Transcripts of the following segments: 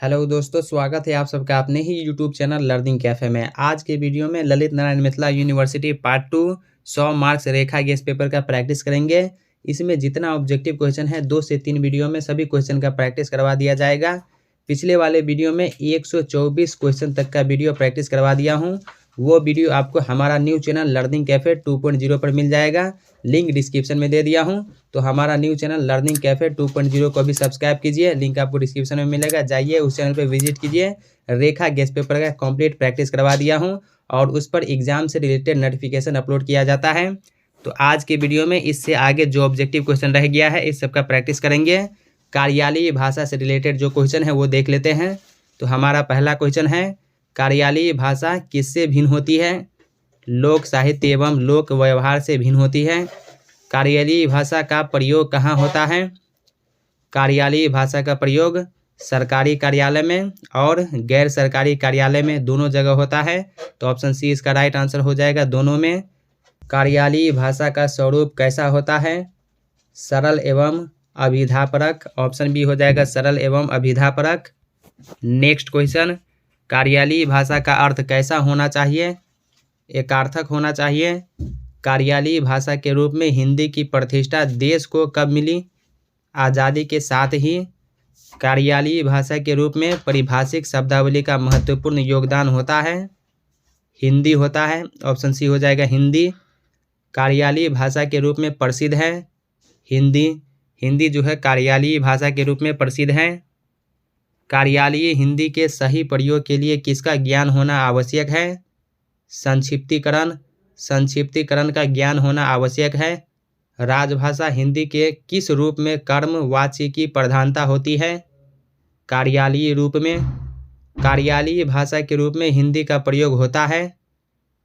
Hello दोस्तों, स्वागत है आप सबका अपने ही यूट्यूब चैनल लर्निंग कैफे में। आज के वीडियो में Lalit Narayan Mithila university part 2 100 marks रेखा गैस पेपर का प्रैक्टिस करेंगे। इसमें जितना ऑब्जेक्टिव क्वेश्चन है 2 से 3 वीडियो में सभी क्वेश्चन का प्रैक्टिस करवा दिया जाएगा। पिछले वाले वीडियो में 124 क्वेश्चन तक का वीडियो प्रैक्टिस करवा दिया हूँ। वो वीडियो आपको हमारा न्यू चैनल लर्निंग कैफे 2.0 पर मिल जाएगा। लिंक डिस्क्रिप्शन में दे दिया हूँ। तो हमारा न्यू चैनल लर्निंग कैफे 2.0 को भी सब्सक्राइब कीजिए, लिंक आपको डिस्क्रिप्शन में मिलेगा। जाइए उस चैनल पे विजिट कीजिए। रेखा गैस पेपर का कंप्लीट प्रैक्टिस करवा दिया हूँ और उस पर एग्जाम से रिलेटेड नोटिफिकेशन अपलोड किया जाता है। तो आज के वीडियो में इससे आगे जो ऑब्जेक्टिव क्वेश्चन रह गया है इस सबका प्रैक्टिस करेंगे। कार्यालयीय भाषा से रिलेटेड जो क्वेश्चन है वो देख लेते हैं। तो हमारा पहला क्वेश्चन है, कार्यालयीय भाषा किससे भिन्न होती है? लोक साहित्य एवं लोक व्यवहार से भिन्न होती है। कार्यालयीय भाषा का प्रयोग कहाँ होता है? कार्यालयीय भाषा का प्रयोग सरकारी कार्यालय में और गैर सरकारी कार्यालय में दोनों जगह होता है। तो ऑप्शन सी इसका राइट आंसर हो जाएगा, दोनों में। कार्यालयीय भाषा का स्वरूप कैसा होता है? सरल एवं अभिधापरक। ऑप्शन बी हो जाएगा, सरल एवं अभिधापरक। नेक्स्ट क्वेश्चन, कार्यालयीय भाषा का अर्थ कैसा होना चाहिए? एकार्थक होना चाहिए। कार्यालयीय भाषा के रूप में हिंदी की प्रतिष्ठा देश को कब मिली? आज़ादी के साथ ही। कार्यालयीय भाषा के रूप में परिभाषिक शब्दावली का महत्वपूर्ण योगदान होता है, हिंदी होता है। ऑप्शन सी हो जाएगा, हिंदी। कार्यालयीय भाषा के रूप में प्रसिद्ध है, हिंदी। हिंदी जो है कार्यालयीय भाषा के रूप में प्रसिद्ध है। कार्यालयीय हिंदी के सही प्रयोग के लिए किसका ज्ञान होना आवश्यक है? संक्षिप्तीकरण। संक्षिप्तीकरण का ज्ञान होना आवश्यक है। राजभाषा हिंदी के किस रूप में कर्म वाच्य की प्रधानता होती है? कार्यालयीय रूप में। कार्यालयीय भाषा के रूप में हिंदी का प्रयोग होता है।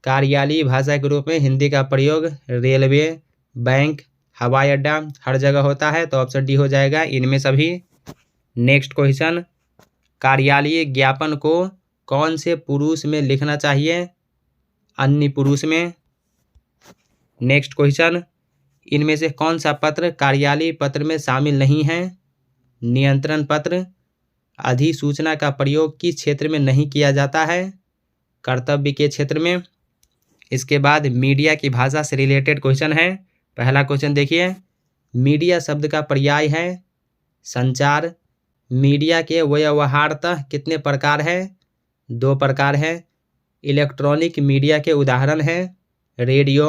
कार्यालयीय भाषा के रूप में हिंदी का प्रयोग रेलवे, बैंक, हवाई अड्डा हर जगह होता है। तो ऑप्शन डी हो जाएगा, इनमें सभी। नेक्स्ट क्वेश्चन, कार्यालयीय ज्ञापन को कौन से पुरुष में लिखना चाहिए? अन्य पुरुष में। नेक्स्ट क्वेश्चन, इनमें से कौन सा पत्र कार्यालयीय पत्र में शामिल नहीं है? नियंत्रण पत्र। अधिसूचना का प्रयोग किस क्षेत्र में नहीं किया जाता है? कर्तव्य के क्षेत्र में। इसके बाद मीडिया की भाषा से रिलेटेड क्वेश्चन है। पहला क्वेश्चन देखिए, मीडिया शब्द का पर्याय है संचार। मीडिया के व्यवहारतः कितने प्रकार है? 2 प्रकार है। इलेक्ट्रॉनिक मीडिया के उदाहरण है रेडियो।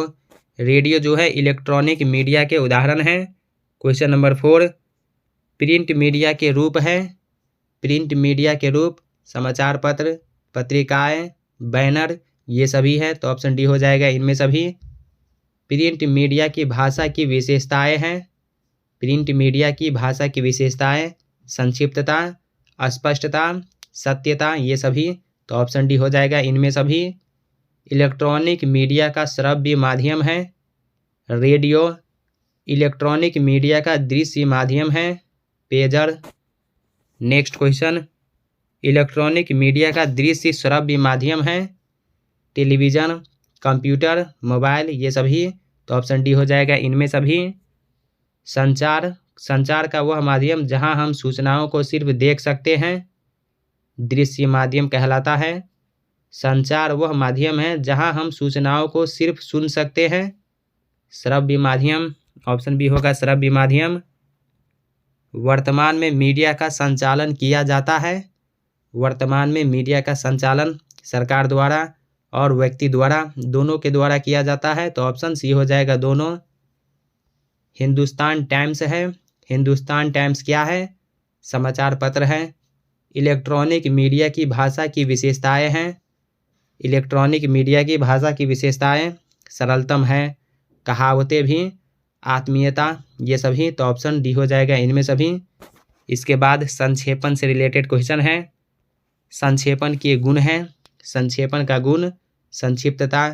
रेडियो जो है इलेक्ट्रॉनिक मीडिया के उदाहरण है। क्वेश्चन नंबर 4, प्रिंट मीडिया के रूप है। प्रिंट मीडिया के रूप समाचार पत्र, पत्रिकाएं, बैनर, ये सभी है। तो ऑप्शन डी हो जाएगा, इनमें सभी। प्रिंट मीडिया की भाषा की विशेषताएं हैं। प्रिंट मीडिया की भाषा की विशेषताएं संक्षिप्तता, अस्पष्टता, सत्यता, ये सभी। तो ऑप्शन डी हो जाएगा, इनमें सभी। इलेक्ट्रॉनिक मीडिया का श्रव्य माध्यम है रेडियो। इलेक्ट्रॉनिक मीडिया का दृश्य माध्यम है pager. Next question, electronic media का दृश्य श्रव्य माध्यम है टेलीविज़न, कंप्यूटर, मोबाइल, ये सभी। तो ऑप्शन डी हो जाएगा, इनमें सभी। संचार। संचार का वह माध्यम जहां हम सूचनाओं को सिर्फ देख सकते हैं दृश्य माध्यम कहलाता है। संचार वह माध्यम है जहां हम सूचनाओं को सिर्फ सुन सकते हैं श्रव्य माध्यम। ऑप्शन बी होगा, श्रव्य माध्यम। वर्तमान में मीडिया का संचालन किया जाता है। वर्तमान में मीडिया का संचालन सरकार द्वारा और व्यक्ति द्वारा, दोनों के द्वारा किया जाता है। तो ऑप्शन सी हो जाएगा, दोनों। हिंदुस्तान टाइम्स है। हिंदुस्तान टाइम्स क्या है? समाचार पत्र है। इलेक्ट्रॉनिक मीडिया की भाषा की विशेषताएं हैं। इलेक्ट्रॉनिक मीडिया की भाषा की विशेषताएं सरलतम है, कहावतें भी, आत्मीयता, ये सभी। तो ऑप्शन डी हो जाएगा, इनमें सभी। इसके बाद संक्षेपण से रिलेटेड क्वेश्चन है। संक्षेपण के गुण हैं। संक्षेपण का गुण संक्षिप्तता,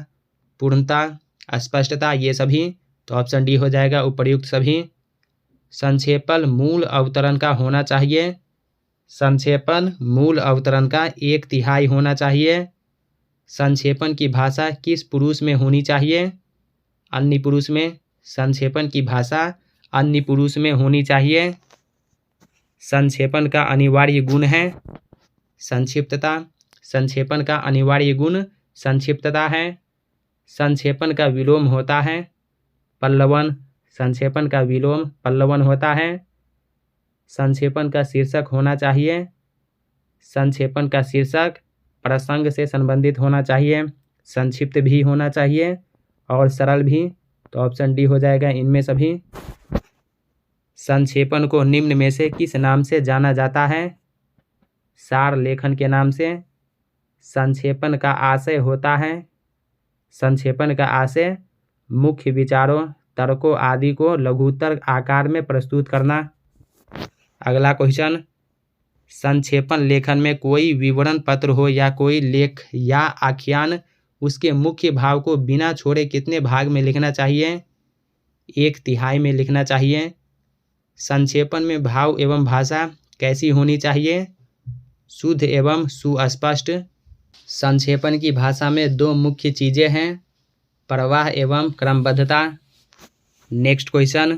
पूर्णता, स्पष्टता, ये सभी। तो ऑप्शन डी हो जाएगा, उपर्युक्त सभी। संक्षेपण मूल अवतरण का होना चाहिए। संक्षेपण मूल अवतरण का 1/3 होना चाहिए। संक्षेपण की भाषा किस पुरुष में होनी चाहिए? अन्य पुरुष में। संक्षेपण की भाषा अन्य पुरुष में होनी चाहिए। संक्षेपण का अनिवार्य गुण है संक्षिप्तता। संक्षेपण का अनिवार्य गुण संक्षिप्तता है। संक्षेपण का विलोम होता है पल्लवन। संक्षेपण का विलोम पल्लवन होता है। संक्षेपण का शीर्षक होना चाहिए। संक्षेपण का शीर्षक प्रसंग से संबंधित होना चाहिए। संक्षिप्त भी होना चाहिए और सरल भी। तो ऑप्शन डी हो जाएगा इनमें सभी। संक्षेपण को निम्न में से किस नाम से जाना जाता है? सार लेखन के नाम से। संक्षेपण का आशय होता है। संक्षेपण का आशय मुख्य विचारों, तर्कों आदि को लघुतर आकार में प्रस्तुत करना। अगला क्वेश्चन, संक्षेपण लेखन में कोई विवरण पत्र हो या कोई लेख या आख्यान, उसके मुख्य भाव को बिना छोड़े कितने भाग में लिखना चाहिए? 1/3 में लिखना चाहिए। संक्षेपण में भाव एवं भाषा कैसी होनी चाहिए? शुद्ध एवं सुस्पष्ट। संक्षेपण की भाषा में 2 मुख्य चीज़ें हैं, प्रवाह एवं क्रमबद्धता। नेक्स्ट क्वेश्चन,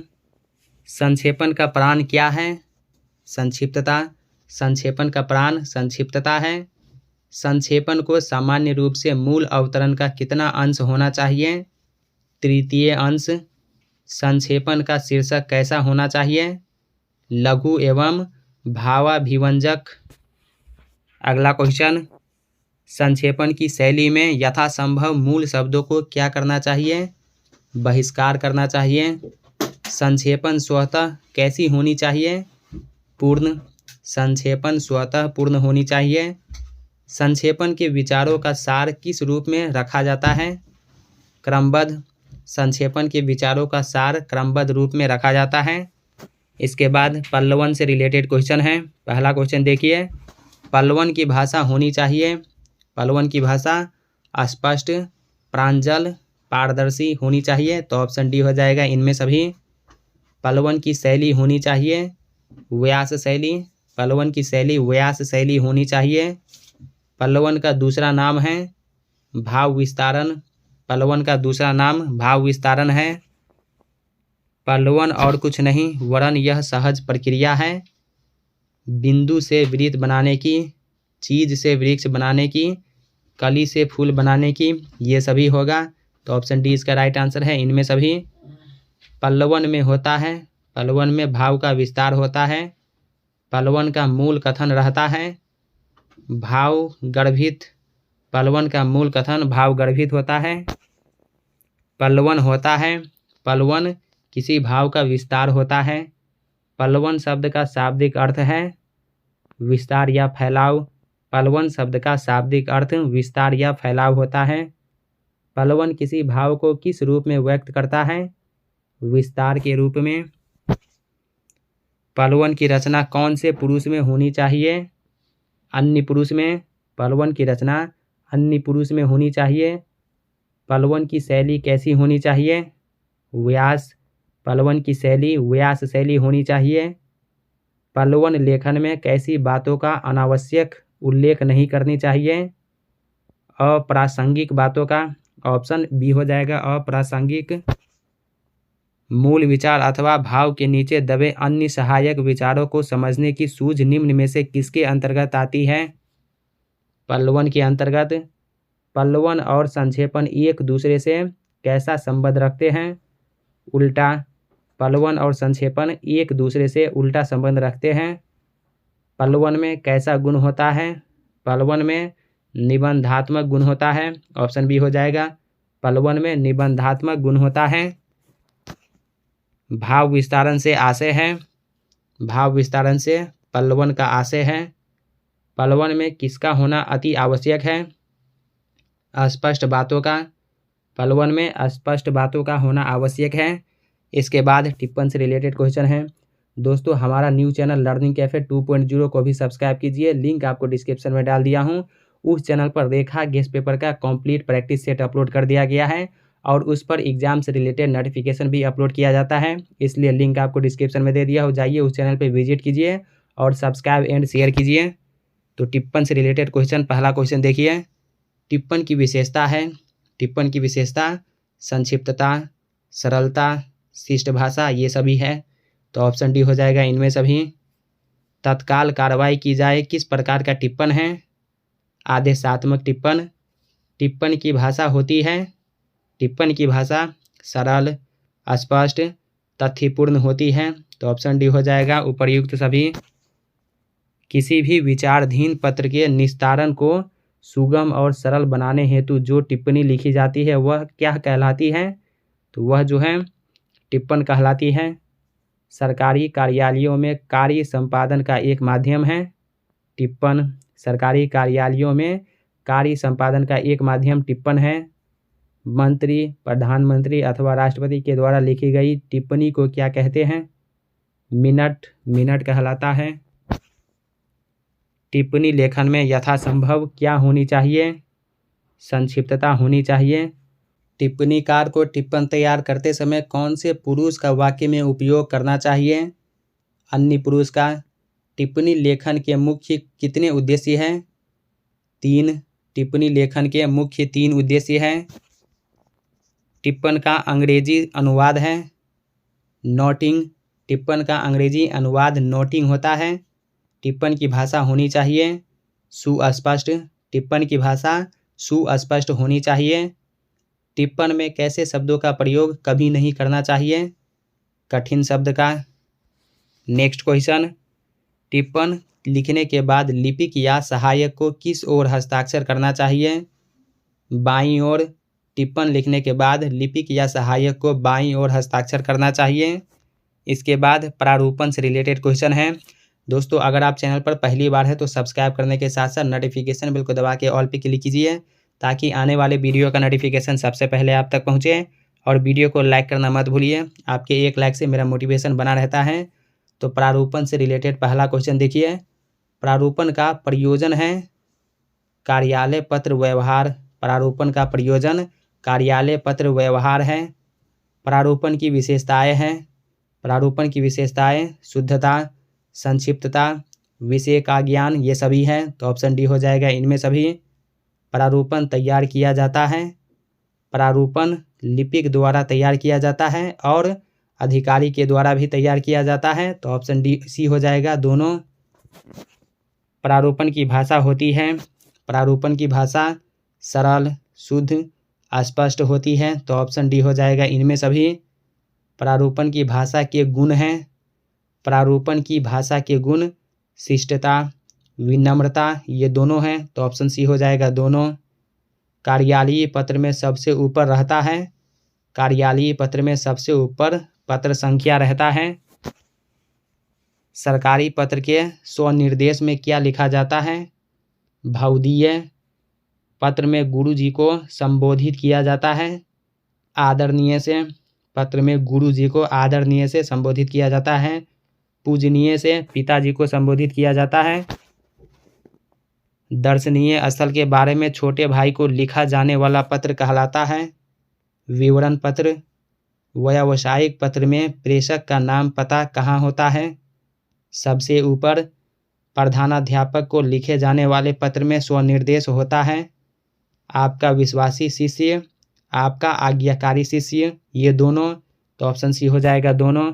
संक्षेपण का प्राण क्या है? संक्षिप्तता। संक्षेपण का प्राण संक्षिप्तता है। संक्षेपण को सामान्य रूप से मूल अवतरण का कितना अंश होना चाहिए? 1/3 अंश। संक्षेपण का शीर्षक कैसा होना चाहिए? लघु एवं भावाभिव्यंजक। अगला क्वेश्चन, संक्षेपण की शैली में यथासंभव मूल शब्दों को क्या करना चाहिए? बहिष्कार करना चाहिए। संक्षेपण स्वतः कैसी होनी चाहिए? पूर्ण। संक्षेपण स्वतः पूर्ण होनी चाहिए। संक्षेपण के विचारों का सार किस रूप में रखा जाता है? क्रमबद्ध। संक्षेपण के विचारों का सार क्रमबद्ध रूप में रखा जाता है। इसके बाद पल्लवन से रिलेटेड क्वेश्चन है। पहला क्वेश्चन देखिए, पल्लवन की भाषा होनी चाहिए। पल्लवन की भाषा स्पष्ट, प्रांजल, पारदर्शी होनी चाहिए। तो ऑप्शन डी हो जाएगा इनमें सभी। पल्लवन की शैली होनी चाहिए व्यास शैली। पल्लवन की शैली व्यास शैली होनी चाहिए। पल्लवन का दूसरा नाम है भाव विस्तारण। पल्लवन का दूसरा नाम भाव विस्तारण है। पल्लवन और कुछ नहीं वरन यह सहज प्रक्रिया है। बिंदु से वृत्त बनाने की, चीज से वृक्ष बनाने की, कली से फूल बनाने की, ये सभी होगा। तो ऑप्शन डी इसका राइट आंसर है इनमें सभी। पल्लवन में होता है, पल्लवन में भाव का विस्तार होता है। पल्लवन का मूल कथन रहता है भाव गर्भित। पल्लवन का मूल कथन भाव गर्भित होता है। पल्लवन होता है, पल्लवन किसी भाव का विस्तार होता है। पल्लवन शब्द का शाब्दिक अर्थ है विस्तार या फैलाव। पल्लवन शब्द का शाब्दिक अर्थ विस्तार या फैलाव होता है। पल्लवन किसी भाव को किस रूप में व्यक्त करता है? विस्तार के रूप में। पल्लवन की रचना कौन से पुरुष में होनी चाहिए? अन्य पुरुष में। पल्लवन की रचना अन्य पुरुष में होनी चाहिए। पल्लवन की शैली कैसी होनी चाहिए? व्यास। पल्लवन की शैली व्यास शैली होनी चाहिए। पल्लवन लेखन में कैसी बातों का अनावश्यक उल्लेख नहीं करनी चाहिए? अप्रासंगिक बातों का। ऑप्शन बी हो जाएगा अप्रासंगिक। मूल विचार अथवा भाव के नीचे दबे अन्य सहायक विचारों को समझने की सूझ निम्न में से किसके अंतर्गत आती है? पल्लवन के अंतर्गत। पल्लवन और संक्षेपण एक दूसरे से कैसा संबंध रखते हैं? उल्टा। पल्लवन और संक्षेपण एक दूसरे से उल्टा संबंध रखते हैं। पल्लवन में कैसा गुण होता है? पल्लवन में निबंधात्मक गुण होता है। ऑप्शन बी हो जाएगा। पल्लवन में निबंधात्मक गुण होता है। भाव विस्तारण से आशय है। भाव विस्तारण से पल्लवन का आशय है। पल्लवन में किसका होना अति आवश्यक है? अस्पष्ट बातों का। पल्लवन में अस्पष्ट बातों का होना आवश्यक है। इसके बाद टिप्पण से रिलेटेड क्वेश्चन है। दोस्तों हमारा न्यू चैनल लर्निंग कैफे 2.0 को भी सब्सक्राइब कीजिए, लिंक आपको डिस्क्रिप्शन में डाल दिया हूँ। उस चैनल पर रेखा गेस्ट पेपर का कंप्लीट प्रैक्टिस सेट अपलोड कर दिया गया है और उस पर एग्जाम से रिलेटेड नोटिफिकेशन भी अपलोड किया जाता है, इसलिए लिंक आपको डिस्क्रिप्शन में दे दिया हो। जाइए उस चैनल पर विजिट कीजिए और सब्सक्राइब एंड शेयर कीजिए। तो टिप्पण से रिलेटेड क्वेश्चन, पहला क्वेश्चन देखिए। टिप्पण की विशेषता है। टिप्पण की विशेषता संक्षिप्तता, सरलता, शिष्ट भाषा, ये सभी है। तो ऑप्शन डी हो जाएगा इनमें सभी। तत्काल कार्रवाई की जाए किस प्रकार का टिप्पण है? आदेशात्मक टिप्पण। टिप्पण की भाषा होती है, टिप्पण की भाषा सरल, स्पष्ट, तथ्यपूर्ण होती है। तो ऑप्शन डी हो जाएगा उपर्युक्त सभी। किसी भी विचाराधीन पत्र के निस्तारण को सुगम और सरल बनाने हेतु जो टिप्पणी लिखी जाती है वह क्या कहलाती है? तो वह जो है टिप्पण कहलाती है। सरकारी कार्यालयों में कार्य संपादन का एक माध्यम है टिप्पण। सरकारी कार्यालयों में कार्य संपादन का एक माध्यम टिप्पण है। मंत्री, प्रधानमंत्री अथवा राष्ट्रपति के द्वारा लिखी गई टिप्पणी को क्या कहते हैं? मिनट कहलाता है। टिप्पणी लेखन में यथासंभव क्या होनी चाहिए? संक्षिप्तता होनी चाहिए। टिप्पणीकार को टिप्पण तैयार करते समय कौन से पुरुष का वाक्य में उपयोग करना चाहिए? अन्य पुरुष का। टिप्पणी लेखन के मुख्य कितने उद्देश्य हैं? 3। टिप्पणी लेखन के मुख्य 3 उद्देश्य हैं। टिप्पण का अंग्रेजी अनुवाद है नोटिंग। टिप्पण का अंग्रेजी अनुवाद नोटिंग होता है। टिप्पण की भाषा होनी चाहिए सुस्पष्ट। टिप्पण की भाषा सुस्पष्ट होनी चाहिए। टिप्पण में कैसे शब्दों का प्रयोग कभी नहीं करना चाहिए? कठिन शब्द का। नेक्स्ट क्वेश्चन, टिप्पण लिखने के बाद लिपिक या सहायक को किस ओर हस्ताक्षर करना चाहिए? बाईं ओर। टिप्पण लिखने के बाद लिपिक या सहायक को बाईं ओर हस्ताक्षर करना चाहिए। इसके बाद प्रारूपण से रिलेटेड क्वेश्चन है। दोस्तों, अगर आप चैनल पर पहली बार है तो सब्सक्राइब करने के साथ साथ नोटिफिकेशन बिल को दबा के ऑल पे क्लिक कीजिए ताकि आने वाले वीडियो का नोटिफिकेशन सबसे पहले आप तक पहुंचे। और वीडियो को लाइक करना मत भूलिए, आपके एक लाइक से मेरा मोटिवेशन बना रहता है। तो प्रारूपण से रिलेटेड पहला क्वेश्चन देखिए। प्रारूपण का प्रयोजन है कार्यालय पत्र व्यवहार। प्रारूपण का प्रयोजन कार्यालय पत्र व्यवहार है। प्रारूपण की विशेषताएं हैं। प्रारूपण की विशेषताएं शुद्धता, संक्षिप्तता, विषय का ज्ञान, ये सभी हैं। तो ऑप्शन डी हो जाएगा इनमें सभी। प्रारूपण तैयार किया जाता है। प्रारूपण लिपिक द्वारा तैयार किया जाता है और अधिकारी के द्वारा भी तैयार किया जाता है। तो ऑप्शन डी सी हो जाएगा दोनों। प्रारूपण की भाषा होती है, प्रारूपण की भाषा सरल, शुद्ध, स्पष्ट होती है। तो ऑप्शन डी हो जाएगा इनमें सभी। प्रारूपण की भाषा के गुण हैं। प्रारूपण की भाषा के गुण शिष्टता, विनम्रता, ये दोनों हैं। तो ऑप्शन सी हो जाएगा दोनों। कार्यालयीय पत्र में सबसे ऊपर रहता है। कार्यालयीय पत्र में सबसे ऊपर पत्र संख्या रहता है। सरकारी पत्र के स्वनिर्देश में क्या लिखा जाता है? भवदीय। पत्र में गुरु जी को संबोधित किया जाता है आदरणीय से। पत्र में गुरु जी को आदरणीय से संबोधित किया जाता है। पूजनीय से पिताजी को संबोधित किया जाता है। दर्शनीय स्थल के बारे में छोटे भाई को लिखा जाने वाला पत्र कहलाता है विवरण पत्र। व्यावसायिक पत्र में प्रेषक का नाम पता कहाँ होता है? सबसे ऊपर। प्रधानाध्यापक को लिखे जाने वाले पत्र में स्वनिर्देश होता है आपका विश्वासी शिष्य, आपका आज्ञाकारी शिष्य, ये दोनों। तो ऑप्शन सी हो जाएगा दोनों।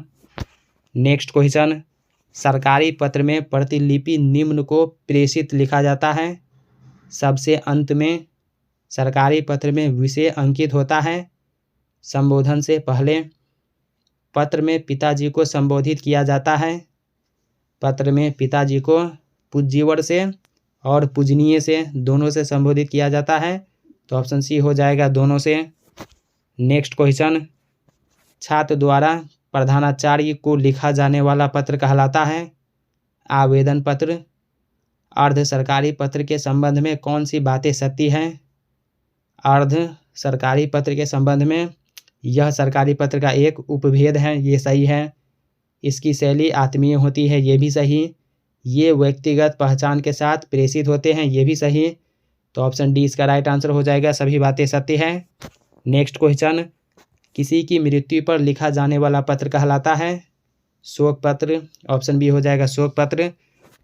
नेक्स्ट क्वेश्चन, सरकारी पत्र में प्रतिलिपि निम्न को प्रेषित लिखा जाता है सबसे अंत में। सरकारी पत्र में विषय अंकित होता है संबोधन से पहले। पत्र में पिताजी को संबोधित किया जाता है। पत्र में पिताजी को पूज्यवर से और पूजनीय से दोनों से संबोधित किया जाता है। तो ऑप्शन सी हो जाएगा दोनों से। नेक्स्ट क्वेश्चन, छात्र द्वारा प्रधानाचार्य को लिखा जाने वाला पत्र कहलाता है आवेदन पत्र। अर्ध सरकारी पत्र के संबंध में कौन सी बातें सत्य हैं? अर्ध सरकारी पत्र के संबंध में यह सरकारी पत्र का एक उपभेद है, ये सही है। इसकी शैली आत्मीय होती है, ये भी सही। ये व्यक्तिगत पहचान के साथ प्रेषित होते हैं, ये भी सही। तो ऑप्शन डी इसका राइट आंसर हो जाएगा, सभी बातें सत्य है। नेक्स्ट क्वेश्चन, किसी की मृत्यु पर लिखा जाने वाला पत्र कहलाता है शोक पत्र। ऑप्शन बी हो जाएगा शोक पत्र।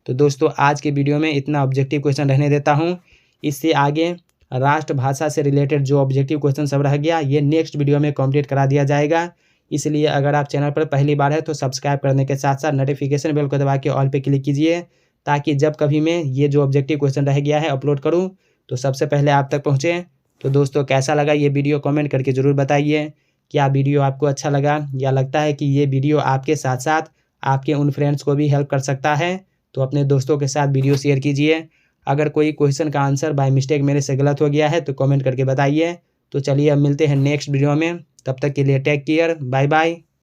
तो दोस्तों, आज के वीडियो में इतना ऑब्जेक्टिव क्वेश्चन रहने देता हूँ। इससे आगे राष्ट्रभाषा से रिलेटेड जो ऑब्जेक्टिव क्वेश्चन सब रह गया, ये नेक्स्ट वीडियो में कंप्लीट करा दिया जाएगा। इसलिए अगर आप चैनल पर पहली बार है तो सब्सक्राइब करने के साथ साथ नोटिफिकेशन बेल को दबा के ऑल पे क्लिक कीजिए, ताकि जब कभी मैं ये जो ऑब्जेक्टिव क्वेश्चन रह गया है अपलोड करूँ तो सबसे पहले आप तक पहुँचे। तो दोस्तों कैसा लगा ये वीडियो कमेंट करके ज़रूर बताइए। क्या वीडियो आपको अच्छा लगा या लगता है कि ये वीडियो आपके साथ साथ आपके उन फ्रेंड्स को भी हेल्प कर सकता है, तो अपने दोस्तों के साथ वीडियो शेयर कीजिए। अगर कोई क्वेश्चन का आंसर बाय मिस्टेक मेरे से गलत हो गया है तो कमेंट करके बताइए। तो चलिए अब मिलते हैं नेक्स्ट वीडियो में, तब तक के लिए टेक केयर, बाय बाय।